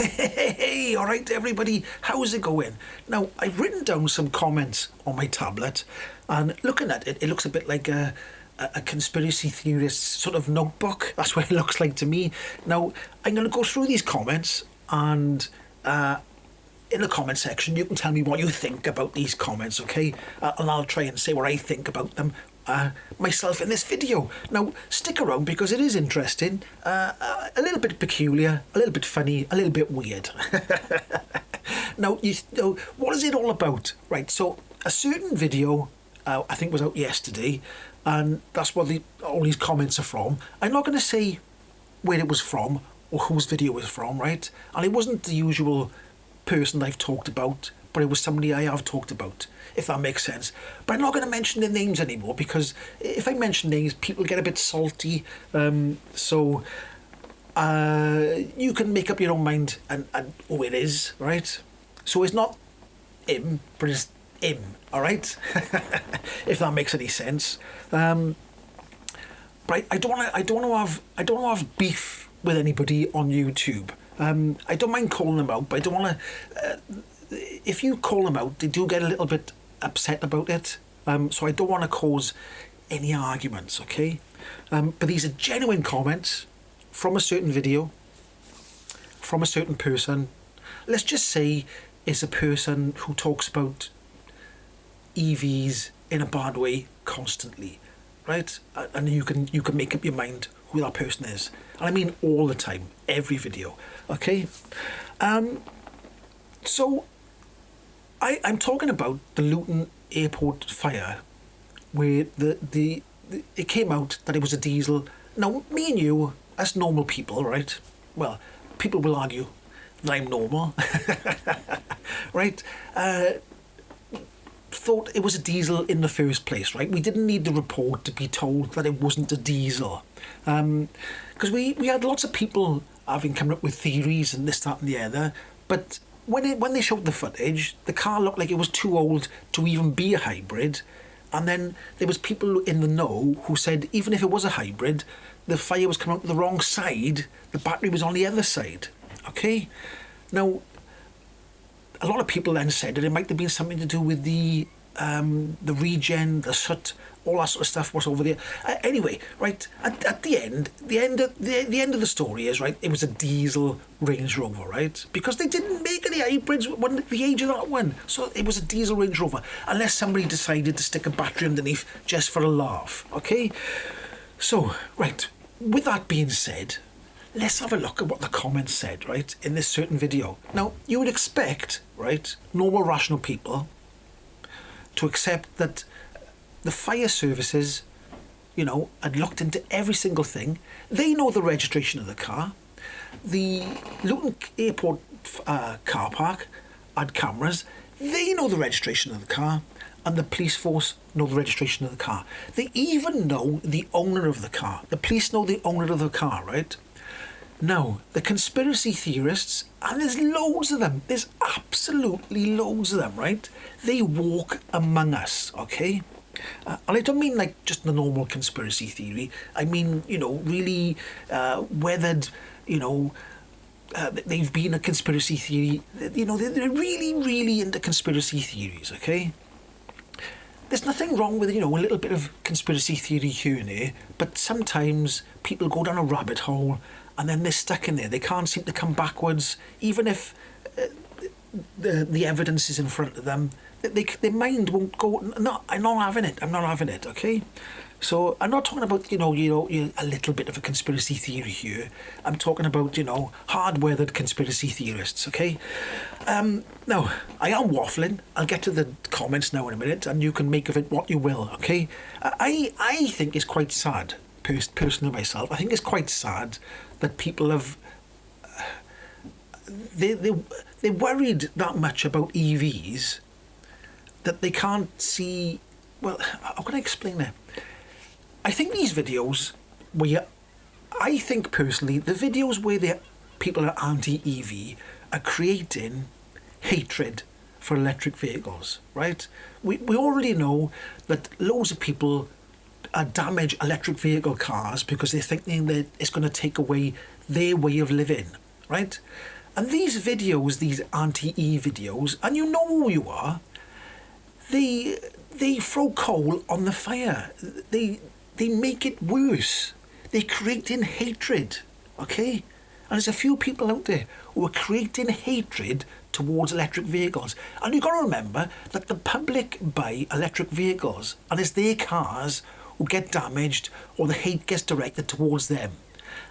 Hey, all right, everybody, how's it going? Now, I've written down some comments on my tablet, and looking at it, it looks a bit like a conspiracy theorist sort of notebook. That's what it looks like to me. Now, I'm going to go through these comments, and in the comment section, you can tell me what you think about these comments, okay? And I'll try and say what I think about them myself in this video. Now, stick around because it is interesting, a little bit peculiar, a little bit funny, a little bit weird. Now, what is it all about? Right, so a certain video, I think was out yesterday, and that's what all these comments are from. I'm not going to say where it was from or whose video it was from, right? And it wasn't the usual person I've talked about, but it was somebody I have talked about, if that makes sense. But I'm not going to mention their names anymore, because if I mention names, people get a bit salty. So you can make up your own mind and who it is, right? So it's not him, but it's him, all right? If that makes any sense. But I don't want to have beef with anybody on YouTube. I don't mind calling them out, but I don't want to. If you call them out, they do get a little bit upset about it. So I don't want to cause any arguments, okay? But these are genuine comments from a certain video, from a certain person. Let's just say it's a person who talks about EVs in a bad way constantly, right? And you can make up your mind who that person is. And I mean all the time, every video, okay? So I'm talking about the Luton airport fire, where it came out that it was a diesel. Now, me and you, as normal people, right? Well, people will argue that I'm normal, right? Thought it was a diesel in the first place, right? We didn't need the report to be told that it wasn't a diesel, because we had lots of people having come up with theories and this, that, and the other, but when they showed the footage, the car looked like it was too old to even be a hybrid. And then there was people in the know who said even if it was a hybrid, the fire was coming out the wrong side, the battery was on the other side. Okay? Now, a lot of people then said that it might have been something to do with the regen, the soot, all that sort of stuff was over there. Anyway, right, at the end of the story is, right, it was a diesel Range Rover, right? Because they didn't make any hybrids when the age of that one. So it was a diesel Range Rover, unless somebody decided to stick a battery underneath just for a laugh, okay? So, right, with that being said, let's have a look at what the comments said, right, in this certain video. Now, you would expect, right, normal rational people to accept that the fire services, had looked into every single thing. They know the registration of the car. The Luton Airport car park had cameras. They know the registration of the car. And the police force know the registration of the car. They even know the owner of the car. The police know the owner of the car, right? Now, the conspiracy theorists, and there's loads of them, there's absolutely loads of them, right? They walk among us, okay? And I don't mean like just the normal conspiracy theory. I mean, really weathered, they've been a conspiracy theory. They're really, really into conspiracy theories, okay? There's nothing wrong with, a little bit of conspiracy theory here and there, but sometimes people go down a rabbit hole and then they're stuck in there. They can't seem to come backwards, even if the evidence is in front of them. Their mind won't go. No, I'm not having it. I'm not having it. Okay, so I'm not talking about a little bit of a conspiracy theory here. I'm talking about hard-weathered conspiracy theorists. Okay, now I am waffling. I'll get to the comments now in a minute, and you can make of it what you will. Okay, I think it's quite sad. Personally, myself, I think it's quite sad that people have they're worried that much about EVs that they can't see. Well, how can I explain it? I think these videos I think personally the videos where people are anti-EV are creating hatred for electric vehicles, right? We already know that loads of people damage electric vehicle cars because they're thinking that it's going to take away their way of living, right? And these videos, these anti-E videos, and you know who you are, they throw coal on the fire. They make it worse. They're creating hatred, okay? And there's a few people out there who are creating hatred towards electric vehicles. And you've got to remember that the public buy electric vehicles, and it's their cars who get damaged or the hate gets directed towards them.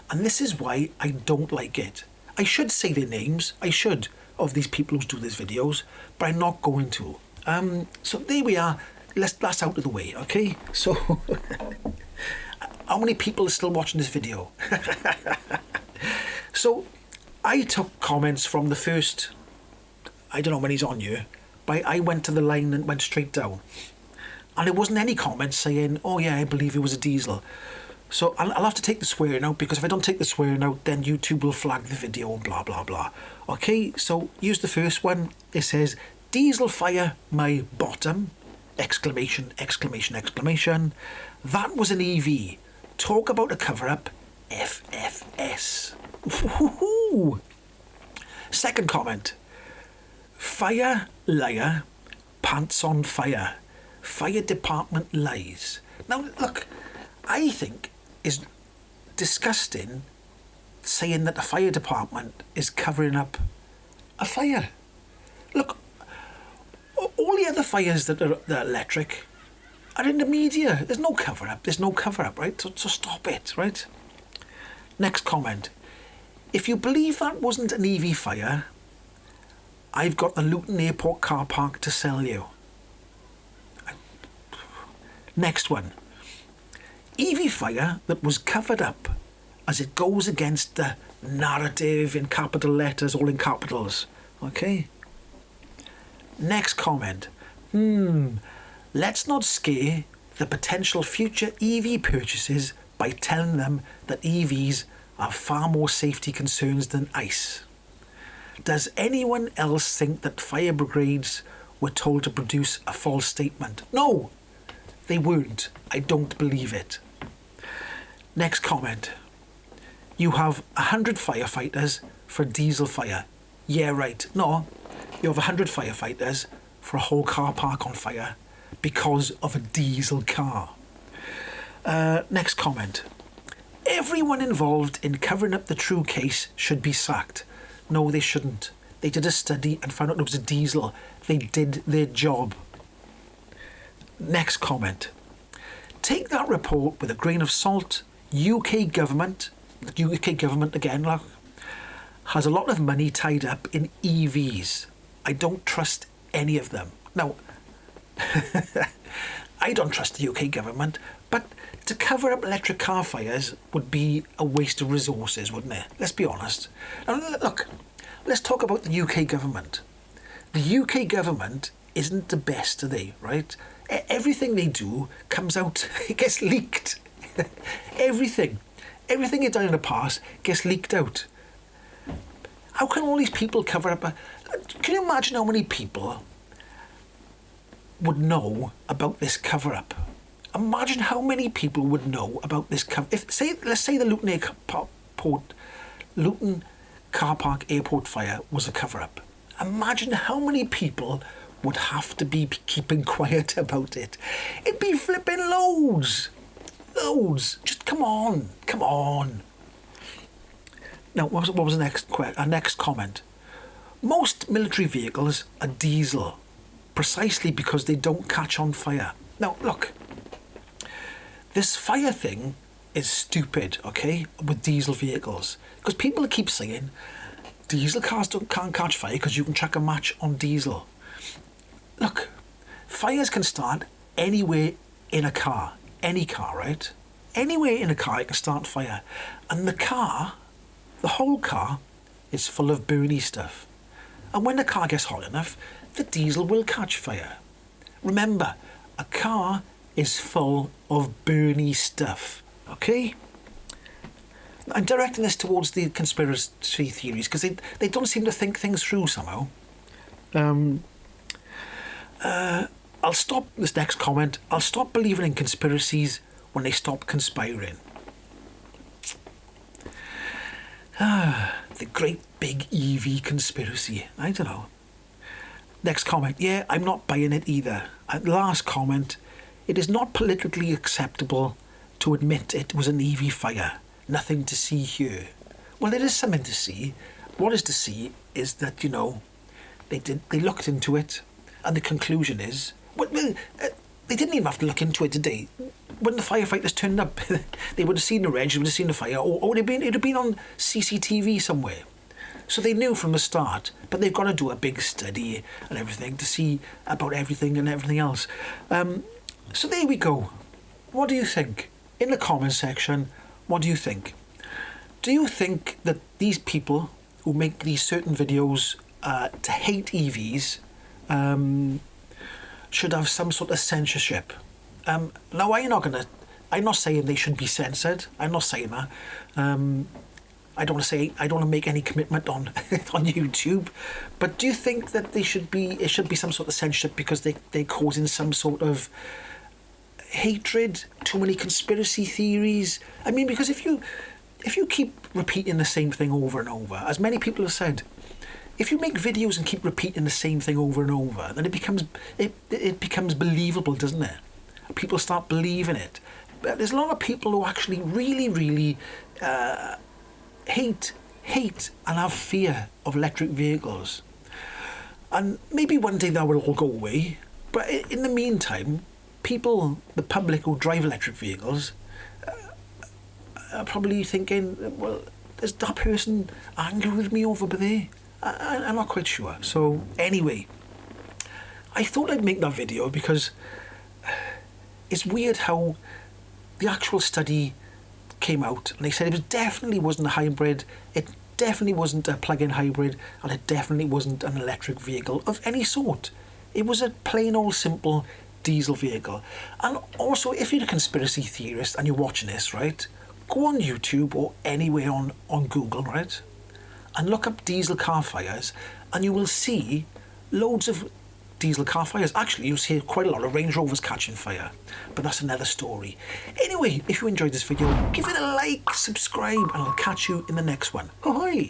And this is why I don't like it. I should say their names, I should, of these people who do these videos, but I'm not going to. So there we are. That's out of the way, okay? So, how many people are still watching this video? So, I took comments from the first, I don't know when he's on here, but I went to the line and went straight down. And there wasn't any comments saying, oh yeah, I believe it was a diesel. So I'll have to take the swearing out, because if I don't take the swearing out, then YouTube will flag the video and blah, blah, blah. Okay, so here's the first one. It says, diesel fire my bottom, exclamation, exclamation, exclamation. That was an EV. Talk about a cover-up, FFS. Ooh. Second comment. Fire, liar, pants on fire. Fire department lies. Now, look, I think it's disgusting saying that the fire department is covering up a fire. Look, all the other fires that are electric are in the media. There's no cover-up. There's no cover-up, right? So stop it, right? Next comment. If you believe that wasn't an EV fire, I've got the Luton Airport car park to sell you. Next one. EV fire that was covered up as it goes against the narrative in capital letters, all in capitals. Okay? Next comment. Let's not scare the potential future EV purchases by telling them that EVs are far more safety concerns than ICE. Does anyone else think that fire brigades were told to produce a false statement? No, they weren't. I don't believe it. Next comment. You have 100 firefighters for diesel fire. Yeah, right. No, you have 100 firefighters for a whole car park on fire because of a diesel car. Next comment. Everyone involved in covering up the true case should be sacked. No, they shouldn't. They did a study and found out it was a diesel. They did their job. Next comment. Take that report with a grain of salt. UK government again, look, has a lot of money tied up in EVs. I don't trust any of them. Now, I don't trust the UK government, but to cover up electric car fires would be a waste of resources, wouldn't it? Let's be honest. Now, look, let's talk about the UK government. The UK government isn't the best, are they, right? Everything they do comes out, it gets leaked. Everything you've done in the past gets leaked out. How can all these people cover up can you imagine how many people would know about this cover-up? Imagine how many people would know about this cover. Let's say the Luton car park airport fire was a cover-up. Imagine how many people would have to be keeping quiet about it. It'd be flipping loads. Loads. Just come on. Now, what was the next comment? Most military vehicles are diesel, precisely because they don't catch on fire. Now, look, this fire thing is stupid, okay, with diesel vehicles. Because people keep saying diesel cars can't catch fire because you can chuck a match on diesel. Look, fires can start anywhere in a car. Any car, right? Anywhere in a car it can start fire. And the whole car is full of burny stuff. And when the car gets hot enough, the diesel will catch fire. Remember, a car is full of burny stuff, okay? I'm directing this towards the conspiracy theories because they don't seem to think things through somehow. I'll stop this next comment. I'll stop believing in conspiracies when they stop conspiring. The great big EV conspiracy. I don't know. Next comment. Yeah, I'm not buying it either. And last comment. It is not politically acceptable to admit it was an EV fire. Nothing to see here. Well, there is something to see. What is to see is that, you know, they looked into it, and the conclusion is, they didn't even have to look into it, did they? When the firefighters turned up, they would have seen the reg, they would have seen the fire, or it'd have been on CCTV somewhere. So they knew from the start, but they've got to do a big study and everything to see about everything and everything else. So there we go. What do you think? In the comments section, what do you think? Do you think that these people who make these certain videos to hate EVs should have some sort of censorship? Now, I'm not saying they should be censored. I'm not saying that. I don't want to make any commitment on on YouTube, but do you think that it should be some sort of censorship because they're causing some sort of hatred, too many conspiracy theories? I mean, because if you keep repeating the same thing over and over, as many people have said, if you make videos and keep repeating the same thing over and over, then it becomes believable, doesn't it? People start believing it. But there's a lot of people who actually really, really hate and have fear of electric vehicles. And maybe one day that will all go away. But in the meantime, the public who drive electric vehicles, are probably thinking, well, is that person angry with me over there? I'm not quite sure. So anyway, I thought I'd make that video because it's weird how the actual study came out and they said it definitely wasn't a hybrid, it definitely wasn't a plug-in hybrid, and it definitely wasn't an electric vehicle of any sort. It was a plain old simple diesel vehicle. And also, if you're a conspiracy theorist and you're watching this, right, go on YouTube or anywhere on Google, right, and look up diesel car fires, and you will see loads of diesel car fires. Actually, you'll see quite a lot of Range Rovers catching fire, but that's another story. Anyway, if you enjoyed this video, give it a like, subscribe, and I'll catch you in the next one. Ahoy!